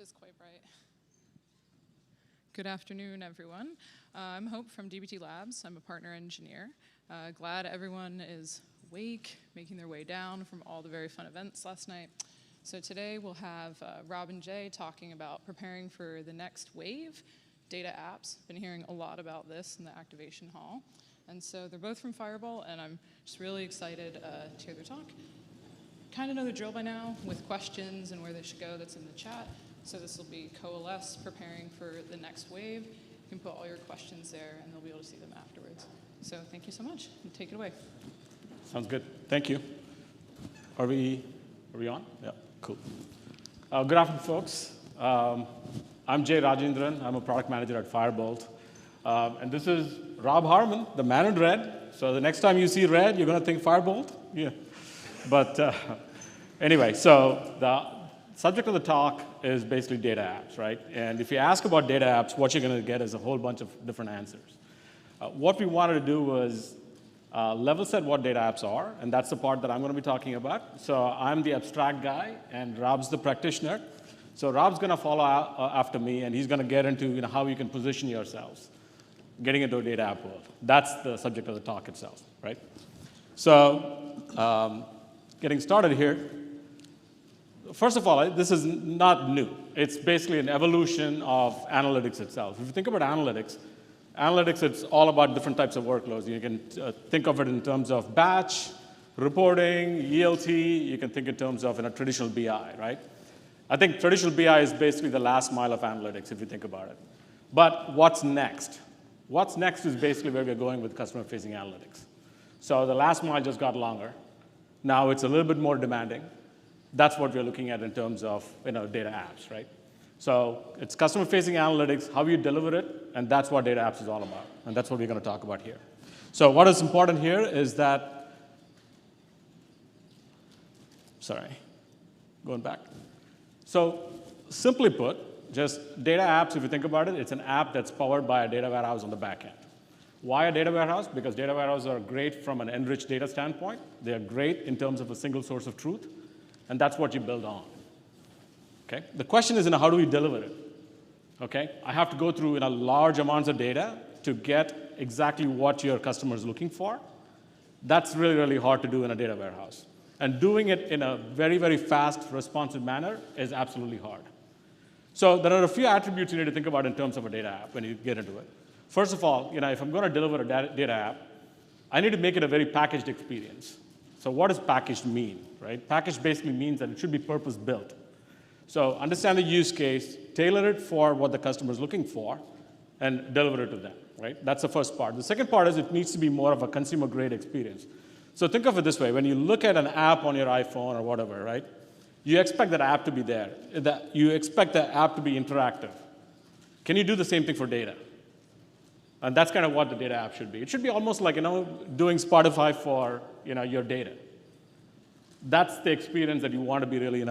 is quite bright. Good afternoon, everyone. I'm Hope from DBT Labs. I'm a partner engineer. Glad everyone is awake, making their way down from all the very fun events last night. So today we'll have Rob and Jay talking about preparing for the next wave, data apps. Been hearing a lot about this in the activation hall. And so they're both from Firebolt, and I'm just really excited to hear their talk. Kind of know the drill by now with questions and where they should go that's in the chat. So this will be Coalesce preparing for the next wave. You can put all your questions there, and they'll be able to see them afterwards. So thank you so much, and take it away. Sounds good. Thank you. Are we on? Yeah, cool. Good afternoon, folks. I'm Jay Rajendran. I'm a product manager at Firebolt. And this is Rob Harmon, the man in red. So the next time you see red, you're going to think Firebolt? Yeah. But anyway, so the subject of the talk is basically data apps, right? And if you ask about data apps, what you're going to get is a whole bunch of different answers. What we wanted to do was level set what data apps are, and that's the part that I'm going to be talking about. So I'm the abstract guy, and Rob's the practitioner. So Rob's going to follow after me, and he's going to get into how you can position yourselves, getting into a data app world. That's the subject of the talk itself, right? So getting started here, first of all, this is not new. It's basically an evolution of analytics itself. If you think about analytics, it's all about different types of workloads. You can think of it in terms of batch, reporting, ELT. You can think in terms of traditional BI, right? I think traditional BI is basically the last mile of analytics, if you think about it. But what's next? What's next is basically where we're going with customer-facing analytics. So the last mile just got longer. Now it's a little bit more demanding. That's what we're looking at in terms of data apps, right? So it's customer-facing analytics, how you deliver it, and that's what data apps is all about. And that's what we're going to talk about here. So what is important here is that, going back. So simply put, just data apps, if you think about it, it's an app that's powered by a data warehouse on the back end. Why a data warehouse? Because data warehouses are great from an enriched data standpoint. They are great in terms of a single source of truth, and that's what you build on. Okay? The question is, how do we deliver it? Okay? I have to go through large amounts of data to get exactly what your customer is looking for. That's really, really hard to do in a data warehouse. And doing it in a very, very fast, responsive manner is absolutely hard. So there are a few attributes you need to think about in terms of a data app when you get into it. First of all, if I'm going to deliver a data app, I need to make it a very packaged experience. So what does packaged mean, right? Packaged basically means that it should be purpose-built. So understand the use case, tailor it for what the customer is looking for, and deliver it to them, right? That's the first part. The second part is it needs to be more of a consumer-grade experience. So think of it this way. When you look at an app on your iPhone or whatever, right, you expect that app to be there. You expect the app to be interactive. Can you do the same thing for data? And that's kind of what the data app should be. It should be almost like doing Spotify for your data. That's the experience that you want to be really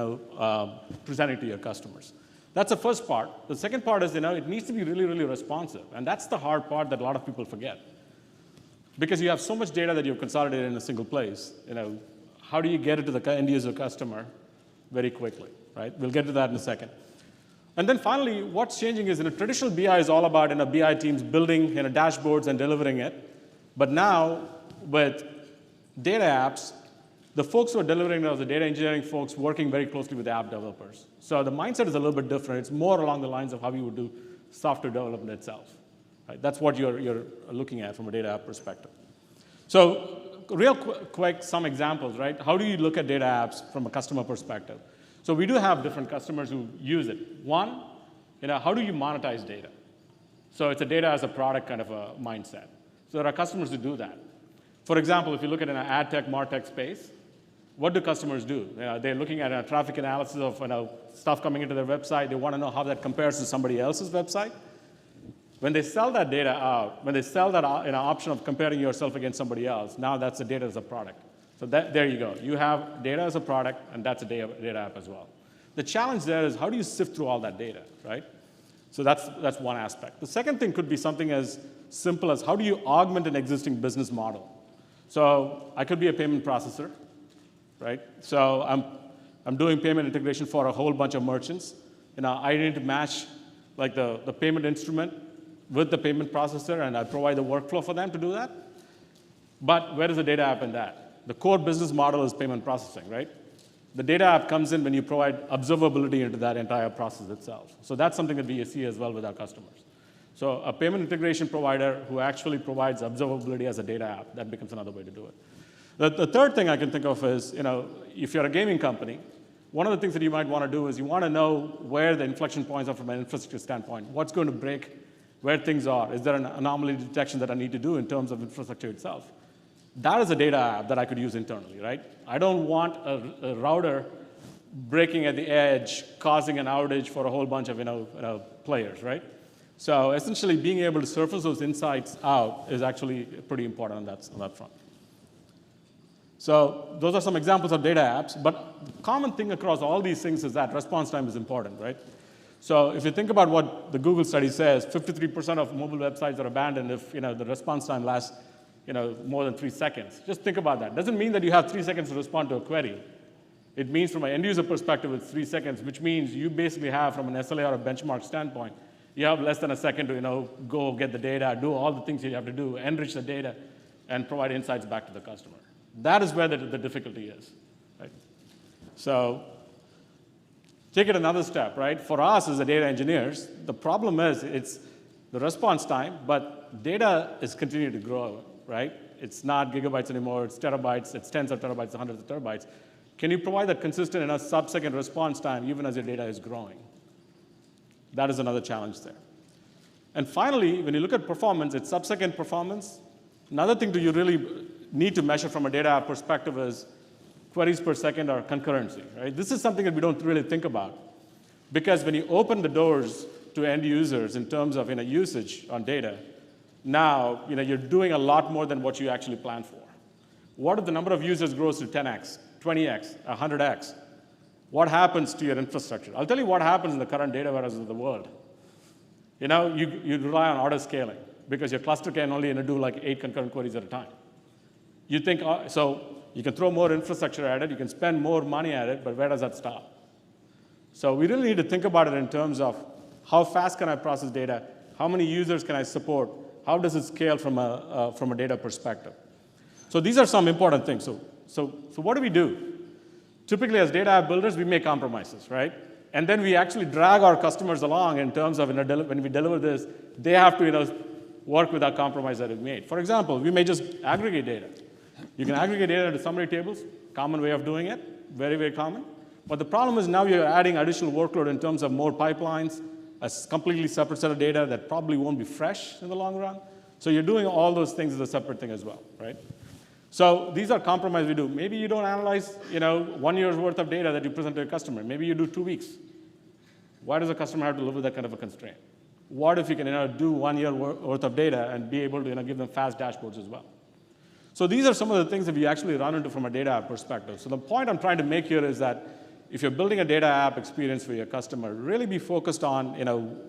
presenting to your customers. That's the first part. The second part is it needs to be really, really responsive. And that's the hard part that a lot of people forget. Because you have so much data that you've consolidated in a single place, how do you get it to the end user customer very quickly, right? We'll get to that in a second. And then finally, what's changing is traditional BI is all about BI teams building dashboards and delivering it. But now, with data apps, the folks who are delivering those, the data engineering folks, working very closely with the app developers. So the mindset is a little bit different. It's more along the lines of how you would do software development itself. Right? That's what you're looking at from a data app perspective. So real quick, some examples, right? How do you look at data apps from a customer perspective? So we do have different customers who use it. One, how do you monetize data? So it's a data as a product kind of a mindset. So there are customers who do that. For example, if you look at an ad tech, MarTech space, what do customers do? They're looking at a traffic analysis of stuff coming into their website. They want to know how that compares to somebody else's website. When they sell that data out, when they sell that option of comparing yourself against somebody else, now that's the data as a product. So there you go. You have data as a product, and that's a data app as well. The challenge there is how do you sift through all that data, right? So that's one aspect. The second thing could be something as simple as how do you augment an existing business model? So I could be a payment processor, right? So I'm doing payment integration for a whole bunch of merchants. I need to match like the payment instrument with the payment processor, and I provide the workflow for them to do that. But where is the data app in that? The core business model is payment processing, right? The data app comes in when you provide observability into that entire process itself. So that's something that we see as well with our customers. So a payment integration provider who actually provides observability as a data app, that becomes another way to do it. The third thing I can think of is, if you're a gaming company, one of the things that you might want to do is you want to know where the inflection points are from an infrastructure standpoint. What's going to break, where things are. Is there an anomaly detection that I need to do in terms of infrastructure itself? That is a data app that I could use internally, right? I don't want a router breaking at the edge, causing an outage for a whole bunch of players, right? So essentially, being able to surface those insights out is actually pretty important on that front. So those are some examples of data apps, but the common thing across all these things is that response time is important, right? So if you think about what the Google study says, 53% of mobile websites are abandoned if the response time lasts more than 3 seconds. Just think about that. Doesn't mean that you have 3 seconds to respond to a query. It means from an end user perspective, it's 3 seconds, which means you basically have, from an SLA or a benchmark standpoint, you have less than a second to go get the data, do all the things you have to do, enrich the data, and provide insights back to the customer. That is where the difficulty is, right? So take it another step, right? For us as the data engineers, the problem is it's the response time, but data is continuing to grow, right? It's not gigabytes anymore, it's terabytes, it's tens of terabytes, hundreds of terabytes. Can you provide that consistent enough sub-second response time even as your data is growing? That is another challenge there. And finally, when you look at performance, it's sub-second performance. Another thing that you really need to measure from a data app perspective is queries per second or concurrency, right? This is something that we don't really think about. Because when you open the doors to end users in terms of usage on data, now you're doing a lot more than what you actually planned for. What if the number of users grows to 10x, 20x, 100x? What happens to your infrastructure? I'll tell you what happens in the current data warehouses of the world. You rely on auto scaling because your cluster can only do like 8 concurrent queries at a time. You think, so you can throw more infrastructure at it, you can spend more money at it, but where does that stop? So we really need to think about it in terms of how fast can I process data, how many users can I support, how does it scale from a data perspective? So these are some important things. So what do? Typically, as data app builders, we make compromises, right? And then we actually drag our customers along in terms of when we deliver this, they have to work with our compromise that we made. For example, we may just aggregate data. You can aggregate data into summary tables, common way of doing it, very, very common. But the problem is now you're adding additional workload in terms of more pipelines, a completely separate set of data that probably won't be fresh in the long run. So you're doing all those things as a separate thing as well, right? So these are compromises we do. Maybe you don't analyze 1 year's worth of data that you present to a customer. Maybe you do 2 weeks. Why does a customer have to live with that kind of a constraint? What if you can do 1 year worth of data and be able to give them fast dashboards as well? So these are some of the things that we actually run into from a data app perspective. So the point I'm trying to make here is that if you're building a data app experience for your customer, really be focused on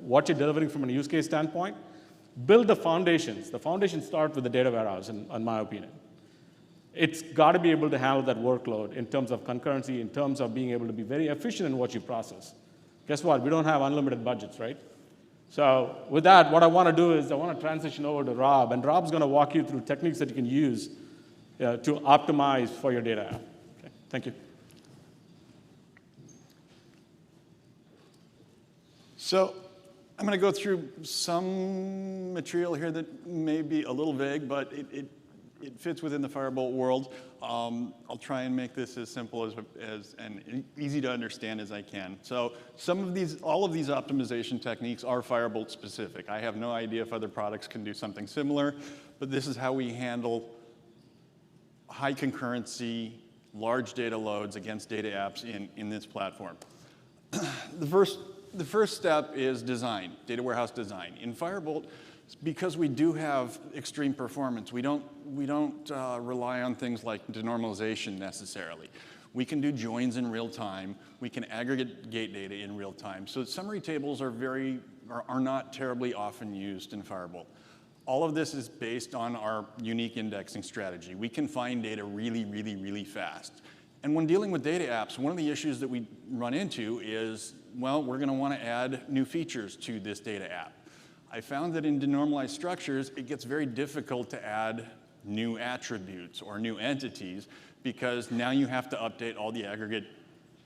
what you're delivering from a use case standpoint. Build the foundations. The foundations start with the data warehouse, in my opinion. It's got to be able to handle that workload in terms of concurrency, in terms of being able to be very efficient in what you process. Guess what? We don't have unlimited budgets, right? So with that, what I want to do is I want to transition over to Rob, and Rob's going to walk you through techniques that you can use to optimize for your data app. Okay, thank you. So I'm going to go through some material here that may be a little vague, but it fits within the Firebolt world. I'll try and make this as simple and easy to understand as I can. So all of these optimization techniques are Firebolt specific. I have no idea if other products can do something similar, but this is how we handle high concurrency, large data loads against data apps in this platform. The first step is design, data warehouse design. In Firebolt, because we do have extreme performance, we don't rely on things like denormalization necessarily. We can do joins in real time. We can aggregate data in real time. So summary tables are not terribly often used in Firebolt. All of this is based on our unique indexing strategy. We can find data really, really, really fast. And when dealing with data apps, one of the issues that we run into is, well, we're going to want to add new features to this data app. I found that in denormalized structures, it gets very difficult to add new attributes or new entities because now you have to update all the aggregate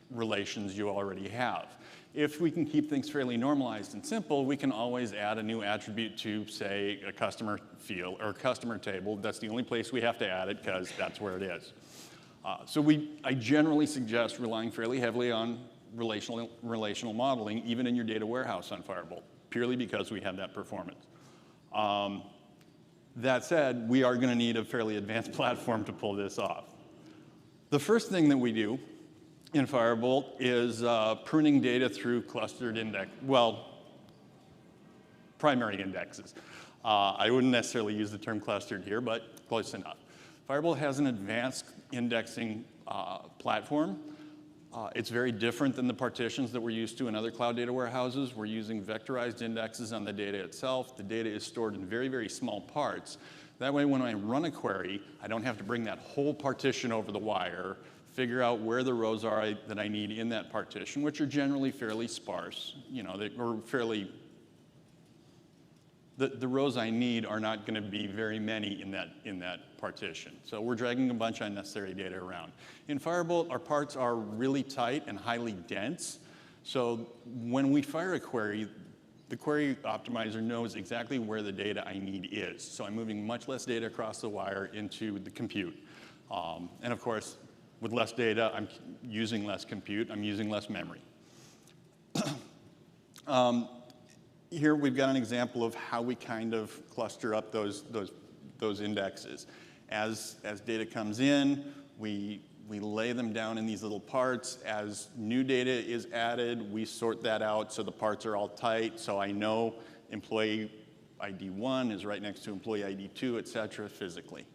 relations you already have. If we can keep things fairly normalized and simple, we can always add a new attribute to, say, a customer field or customer table. That's the only place we have to add it because that's where it is. I generally suggest relying fairly heavily on relational modeling, even in your data warehouse on Firebolt, purely because we have that performance. That said, we are going to need a fairly advanced platform to pull this off. The first thing that we do in Firebolt is pruning data through clustered primary indexes. I wouldn't necessarily use the term clustered here, but close enough. Firebolt has an advanced indexing platform. It's very different than the partitions that we're used to in other cloud data warehouses. We're using vectorized indexes on the data itself. The data is stored in very, very small parts. That way, when I run a query, I don't have to bring that whole partition over the wire, figure out where the rows are that I need in that partition, which are generally fairly sparse. The rows I need are not going to be very many in that partition. So we're dragging a bunch of unnecessary data around. In Firebolt, our parts are really tight and highly dense. So when we fire a query, the query optimizer knows exactly where the data I need is. So I'm moving much less data across the wire into the compute. And of course, with less data, I'm using less compute, I'm using less memory. Here we've got an example of how we kind of cluster up those indexes. As data comes in, we lay them down in these little parts. As new data is added, we sort that out so the parts are all tight, so I know employee ID 1 is right next to employee ID 2, et cetera, physically.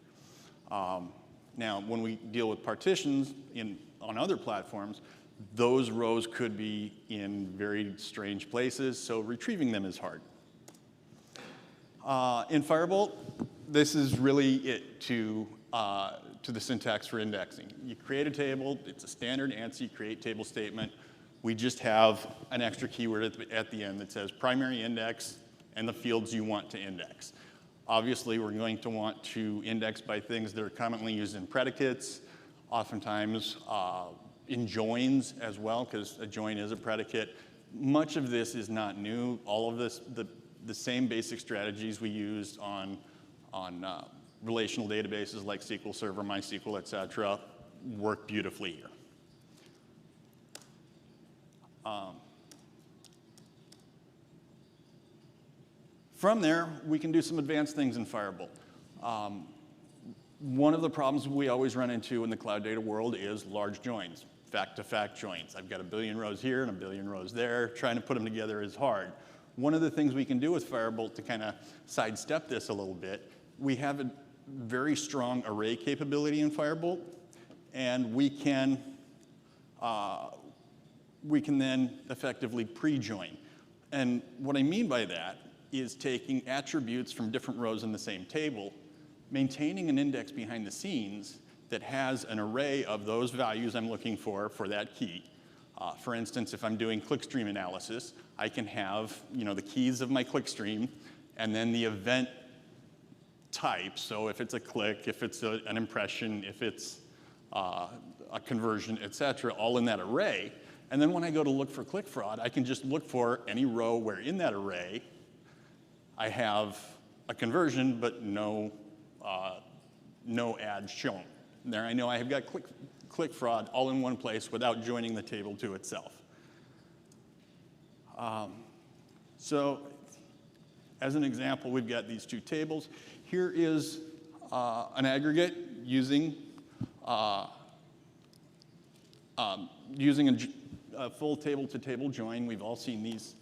Now, when we deal with partitions on other platforms, those rows could be in very strange places, so retrieving them is hard. In Firebolt, this is really it to the syntax for indexing. You create a table, it's a standard ANSI create table statement. We just have an extra keyword at the end that says primary index and the fields you want to index. Obviously, we're going to want to index by things that are commonly used in predicates, oftentimes in joins as well, because a join is a predicate. Much of this is not new. All of this, the same basic strategies we used on relational databases like SQL Server, MySQL, et cetera, work beautifully here. From there, we can do some advanced things in Firebolt. One of the problems we always run into in the cloud data world is large joins, fact-to-fact joins. I've got a billion rows here and a billion rows there. Trying to put them together is hard. One of the things we can do with Firebolt to kind of sidestep this a little bit, we have a very strong array capability in Firebolt, and we can then effectively pre-join. And what I mean by that is taking attributes from different rows in the same table, maintaining an index behind the scenes that has an array of those values I'm looking for that key. For instance, if I'm doing clickstream analysis, I can have the keys of my clickstream and then the event type. So if it's a click, if it's an impression, if it's a conversion, et cetera, all in that array. And then when I go to look for click fraud, I can just look for any row where in that array I have a conversion, but no ad shown. There I know I have got click fraud all in one place without joining the table to itself. So as an example, we've got these two tables. Here is an aggregate using a full table-to-table join. We've all seen these.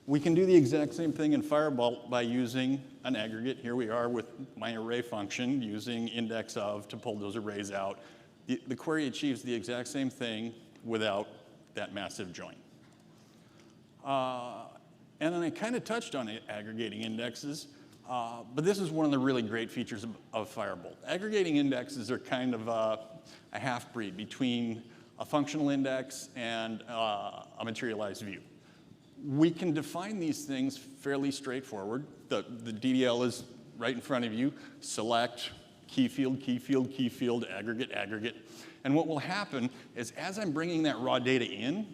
We can do the exact same thing in Firebolt by using an aggregate. Here we are with my array function using index of to pull those arrays out. The query achieves the exact same thing without that massive join. And then I kind of touched on it, aggregating indexes, but this is one of the really great features of Firebolt. Aggregating indexes are kind of a half-breed between a functional index, and a materialized view. We can define these things fairly straightforward. The DDL is right in front of you. Select, key field, key field, key field, aggregate, aggregate. And what will happen is as I'm bringing that raw data in,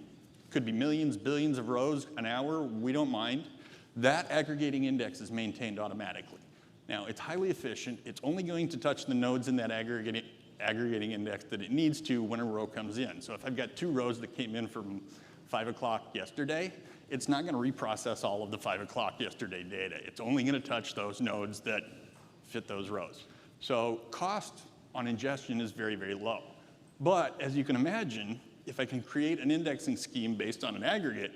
could be millions, billions of rows an hour, we don't mind, that aggregating index is maintained automatically. Now, it's highly efficient. It's only going to touch the nodes in that aggregating index that it needs to when a row comes in. So if I've got 2 rows that came in from 5 o'clock yesterday, it's not going to reprocess all of the 5 o'clock yesterday data. It's only going to touch those nodes that fit those rows. So cost on ingestion is very, very low. But as you can imagine, if I can create an indexing scheme based on an aggregate,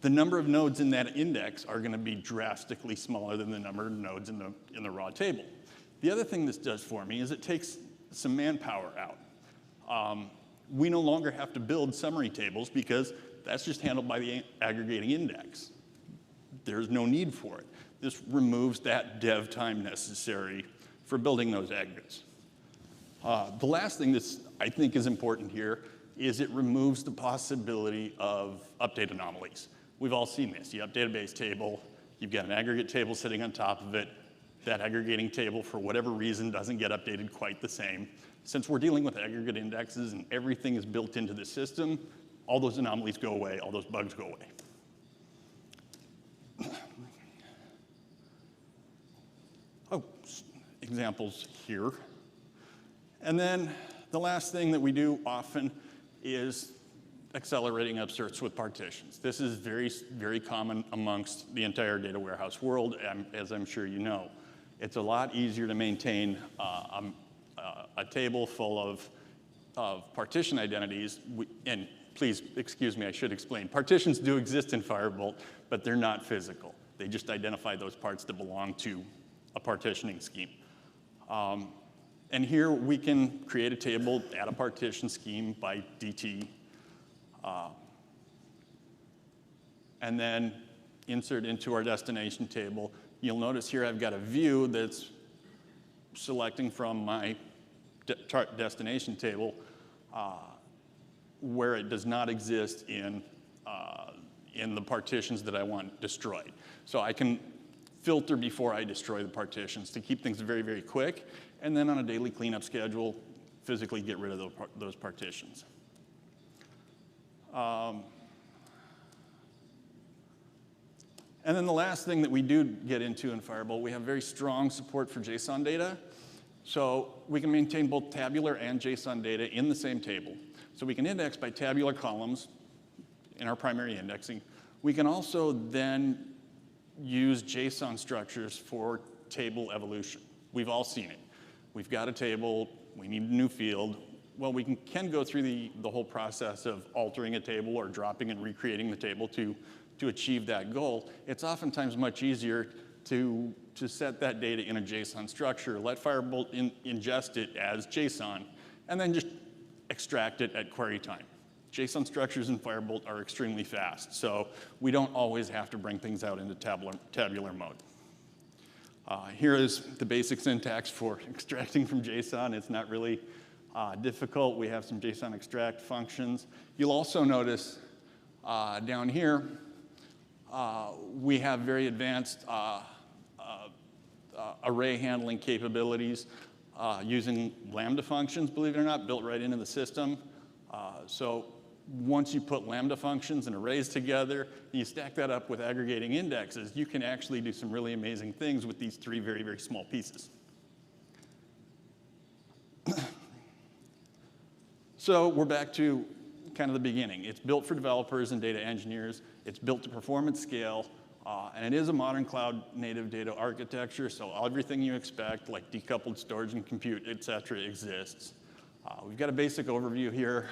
the number of nodes in that index are going to be drastically smaller than the number of nodes in the raw table. The other thing this does for me is it takes some manpower out. We no longer have to build summary tables because that's just handled by the aggregating index. There's no need for it. This removes that dev time necessary for building those aggregates. The last thing that I think is important here is it removes the possibility of update anomalies. We've all seen this. You update a base table, you've got an aggregate table sitting on top of it. That aggregating table, for whatever reason, doesn't get updated quite the same. Since we're dealing with aggregate indexes and everything is built into the system, all those anomalies go away, all those bugs go away. Oh, examples here. And then the last thing that we do often is accelerating upserts with partitions. This is very, very common amongst the entire data warehouse world, as I'm sure you know. It's a lot easier to maintain a table full of partition identities. And please, excuse me, I should explain. Partitions do exist in Firebolt, but they're not physical. They just identify those parts that belong to a partitioning scheme. And here we can create a table, add a partition scheme by DT, and then insert into our destination table. You'll notice here I've got a view that's selecting from my destination table where it does not exist in the partitions that I want destroyed. So I can filter before I destroy the partitions to keep things very, very quick, and then on a daily cleanup schedule, physically get rid of those partitions. And then the last thing that we do get into in Firebolt, we have very strong support for JSON data. So we can maintain both tabular and JSON data in the same table. So we can index by tabular columns in our primary indexing. We can also then use JSON structures for table evolution. We've all seen it. We've got a table, we need a new field. Well, we can go through the whole process of altering a table or dropping and recreating the table to achieve that goal. It's oftentimes much easier to set that data in a JSON structure, let Firebolt ingest it as JSON, and then just extract it at query time. JSON structures in Firebolt are extremely fast, so we don't always have to bring things out into tabular mode. Here is the basic syntax for extracting from JSON. It's not really difficult. We have some JSON extract functions. You'll also notice down here, we have very advanced array handling capabilities using Lambda functions, believe it or not, built right into the system. So once you put Lambda functions and arrays together, and you stack that up with aggregating indexes, you can actually do some really amazing things with these 3 very, very small pieces. So we're back to kind of the beginning. It's built for developers and data engineers. It's built to performance scale, and it is a modern cloud native data architecture, so everything you expect, like decoupled storage and compute, et cetera, exists. We've got a basic overview here.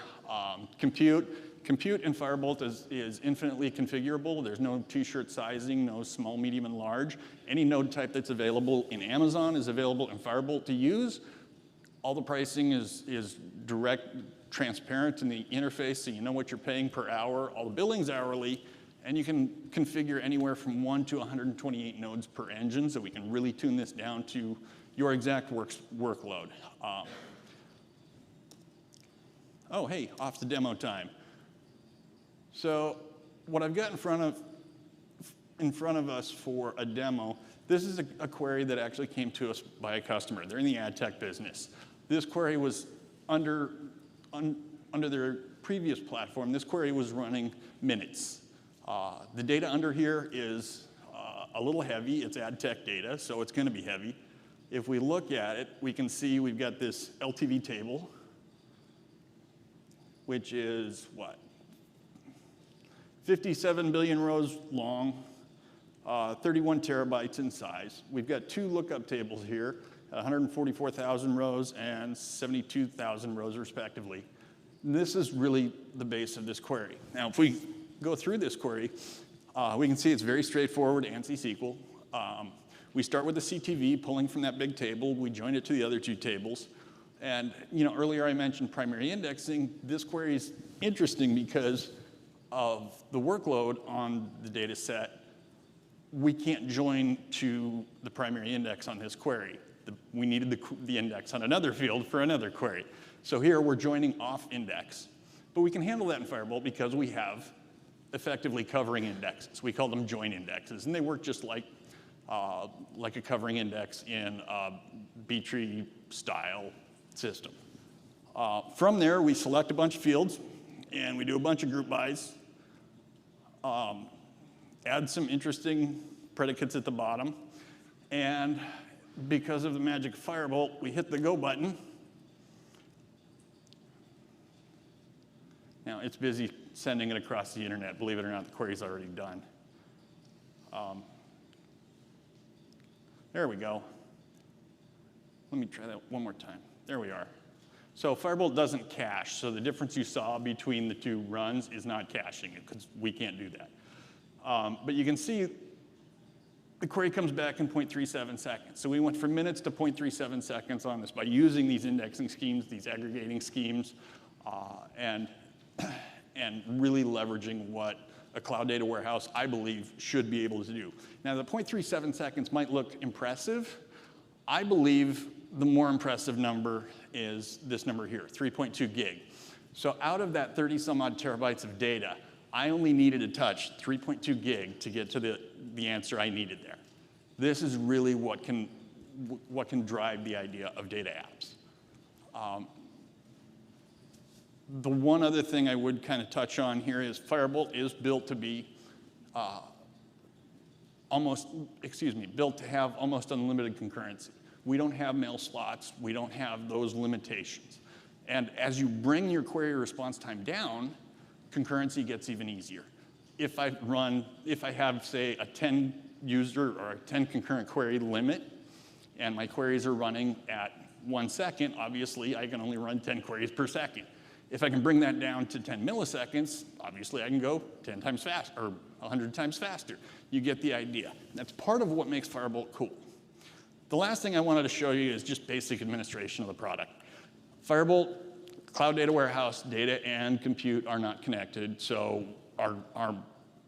Compute in Firebolt is infinitely configurable. There's no t-shirt sizing, no small, medium, and large. Any node type that's available in Amazon is available in Firebolt to use. All the pricing is direct, transparent in the interface, so you know what you're paying per hour. All the billing's hourly, and you can configure anywhere from 1 to 128 nodes per engine, so we can really tune this down to your exact workload. Oh, hey, off to demo time. So what I've got in front of us for a demo, this is a query that actually came to us by a customer. They're in the ad tech business. This query was under their previous platform. This query was running minutes. The data under here is a little heavy. It's ad tech data, so it's going to be heavy. If we look at it, we can see we've got this LTV table, which is what? 57 billion rows long, 31 terabytes in size. We've got two lookup tables here, 144,000 rows and 72,000 rows respectively. And this is really the base of this query. Now, if we go through this query, we can see it's very straightforward ANSI SQL. We start with the CTV, pulling from that big table. We join it to the other two tables. And earlier I mentioned primary indexing. This query is interesting because of the workload on the data set. We can't join to the primary index on this query. We needed the index on another field for another query. So here we're joining off index. But we can handle that in Firebolt because we have effectively covering indexes. We call them join indexes, and they work just like a covering index in a B-tree style system. From there, we select a bunch of fields, and we do a bunch of group bys, add some interesting predicates at the bottom, and because of the magic of Firebolt, we hit the go button. Now, it's busy sending it across the internet. Believe it or not, the query's already done. There we go. Let me try that one more time. There we are. So Firebolt doesn't cache, so the difference you saw between the two runs is not caching it, because we can't do that. But you can see the query comes back in 0.37 seconds. So we went from minutes to 0.37 seconds on this by using these indexing schemes, these aggregating schemes, and really leveraging what a cloud data warehouse, I believe, should be able to do. Now, the 0.37 seconds might look impressive. I believe the more impressive number is this number here, 3.2 gig. So out of that 30 some odd terabytes of data, I only needed to touch 3.2 gig to get to the answer I needed there. This is really what can drive the idea of data apps. The one other thing I would kind of touch on here is Firebolt is built to be built to have almost unlimited concurrency. We don't have mail slots. We don't have those limitations. And as you bring your query response time down, concurrency gets even easier. If I have, say, a 10 user or a 10 concurrent query limit, and my queries are running at 1 second, obviously I can only run 10 queries per second. If I can bring that down to 10 milliseconds, obviously I can go 10 times fast or 100 times faster. You get the idea. That's part of what makes Firebolt cool. The last thing I wanted to show you is just basic administration of the product. Firebolt, cloud data warehouse, data and compute are not connected, so our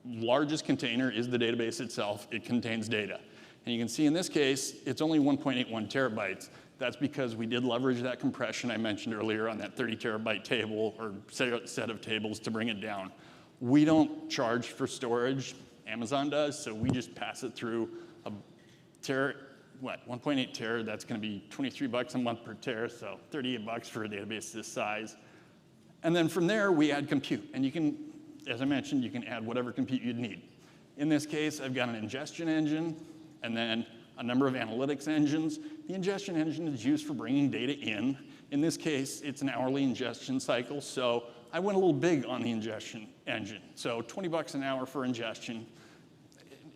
largest container is the database itself. It contains data. And you can see in this case, it's only 1.81 terabytes. That's because we did leverage that compression I mentioned earlier on that 30 terabyte table or set of tables to bring it down. We don't charge for storage. Amazon does, so we just pass it through a 1.8 tera. That's going to be $23 a month per tera, so $38 for a database this size. And then from there, we add compute. And you can, as I mentioned, you can add whatever compute you'd need. In this case, I've got an ingestion engine, and then a number of analytics engines. The ingestion engine is used for bringing data in. In this case, it's an hourly ingestion cycle, so I went a little big on the ingestion engine. So $20 an hour for ingestion.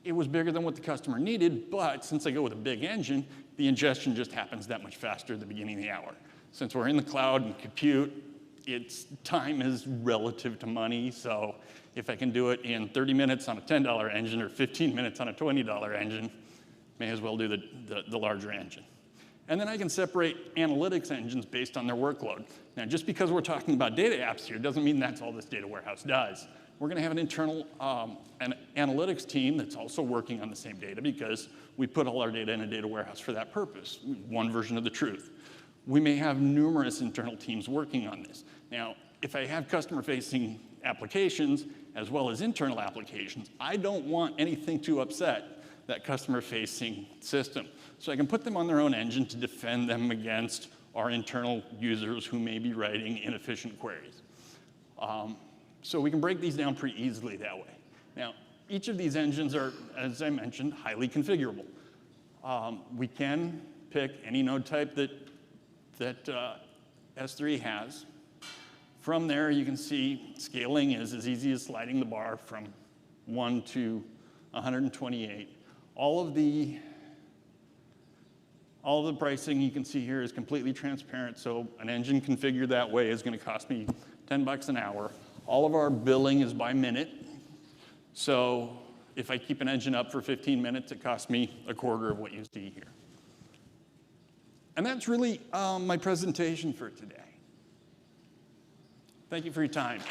It was bigger than what the customer needed, but since I go with a big engine, the ingestion just happens that much faster at the beginning of the hour. Since we're in the cloud and compute, time is relative to money, so if I can do it in 30 minutes on a $10 engine or 15 minutes on a $20 engine, may as well do the larger engine. And then I can separate analytics engines based on their workload. Now, just because we're talking about data apps here doesn't mean that's all this data warehouse does. We're going to have an internal an analytics team that's also working on the same data because we put all our data in a data warehouse for that purpose, one version of the truth. We may have numerous internal teams working on this. Now, if I have customer-facing applications as well as internal applications, I don't want anything to upset that customer-facing system. So I can put them on their own engine to defend them against our internal users who may be writing inefficient queries. So we can break these down pretty easily that way. Now, each of these engines are, as I mentioned, highly configurable. We can pick any node type that S3 has. From there, you can see scaling is as easy as sliding the bar from 1 to 128. All of the pricing you can see here is completely transparent, so an engine configured that way is going to cost me $10 an hour. All of our billing is by minute, so if I keep an engine up for 15 minutes, it costs me a quarter of what you see here. And that's really my presentation for today. Thank you for your time.